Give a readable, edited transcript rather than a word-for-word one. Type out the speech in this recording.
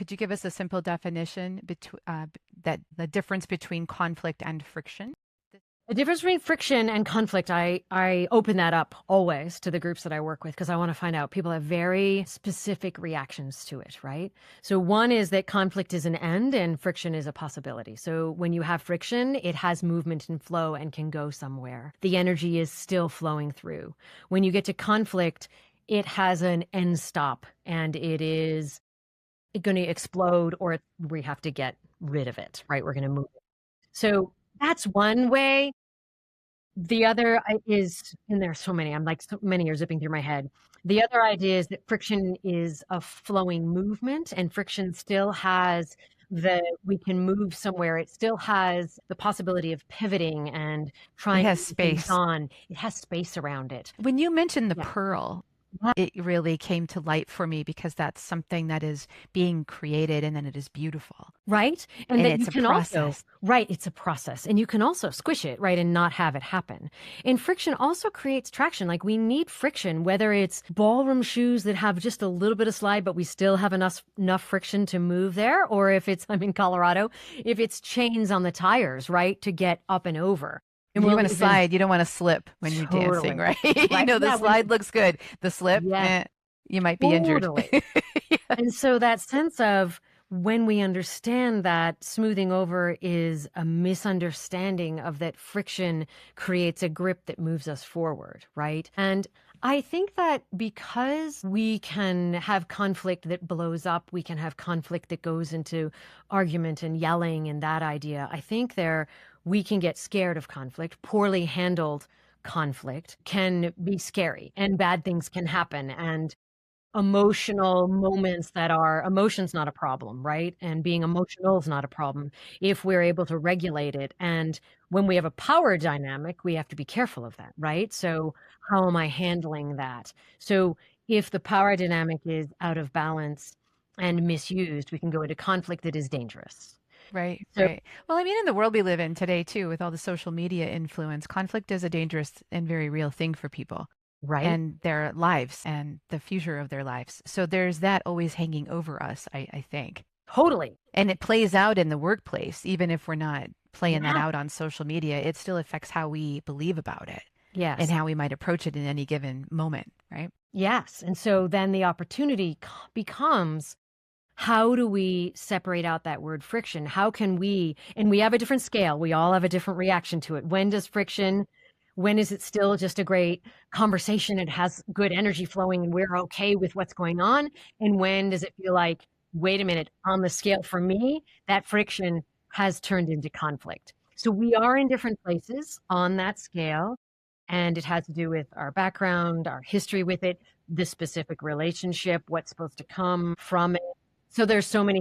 could you give us a simple definition that the difference between conflict and friction? The difference between friction and conflict, I open that up always to the groups that I work with because I want to find out people have very specific reactions to it, right? So one is that conflict is an end and friction is a possibility. So when you have friction, it has movement and flow and can go somewhere. The energy is still flowing through. When you get to conflict, it has an end stop and it is going to explode or we have to get rid of it, right? We're going to move it. So that's one way. The other is, and there's so many, I'm like, so many are zipping through my head. The other idea is that friction is a flowing movement and friction still has we can move somewhere. It still has the possibility of pivoting and It trying has things space. on. It has space around it. When you mentioned the Yeah. pearl, Yeah. it really came to light for me because that's something that is being created and then it is beautiful. Right. And And that you it's a can also, process. right, it's a process and you can also squish it, right, and not have it happen. And friction also creates traction. Like we need friction, whether it's ballroom shoes that have just a little bit of slide, but we still have enough friction to move there. Or if it's, I'm in Colorado, if it's chains on the tires, right, to get up and over. And You we'll want to even slide, you don't want to slip when you're dancing, totally, right? You right. know, the Yeah. slide looks good. The slip, Yes, you might be injured. totally. Yeah. And so that sense of when we understand that smoothing over is a misunderstanding of that friction creates a grip that moves us forward, right? And I think that because we can have conflict that blows up, we can have conflict that goes into argument and yelling and that idea. I think we can get scared of conflict. Poorly handled conflict can be scary and bad things can happen. And emotional moments emotion's not a problem, right? And being emotional is not a problem if we're able to regulate it. And when we have a power dynamic, we have to be careful of that, right? So how am I handling that? So if the power dynamic is out of balance and misused, we can go into conflict that is dangerous. Right, So, right. Well, I mean, in the world we live in today, too, with all the social media influence, conflict is a dangerous and very real thing for people right? and their lives and the future of their lives. So there's that always hanging over us, I think. Totally. And it plays out in the workplace, even if we're not playing that Yeah. out on social media, it still affects how we believe about it and Yes. how we might approach it in any given moment, right? Yes. And so then the opportunity becomes, how do we separate out that word friction? How can and we have a different scale. We all have a different reaction to it. When is it still just a great conversation? It has good energy flowing and we're okay with what's going on. And when does it feel like, wait a minute, on the scale for me, that friction has turned into conflict. So we are in different places on that scale. And it has to do with our background, our history with it, the specific relationship, what's supposed to come from it. So there's so many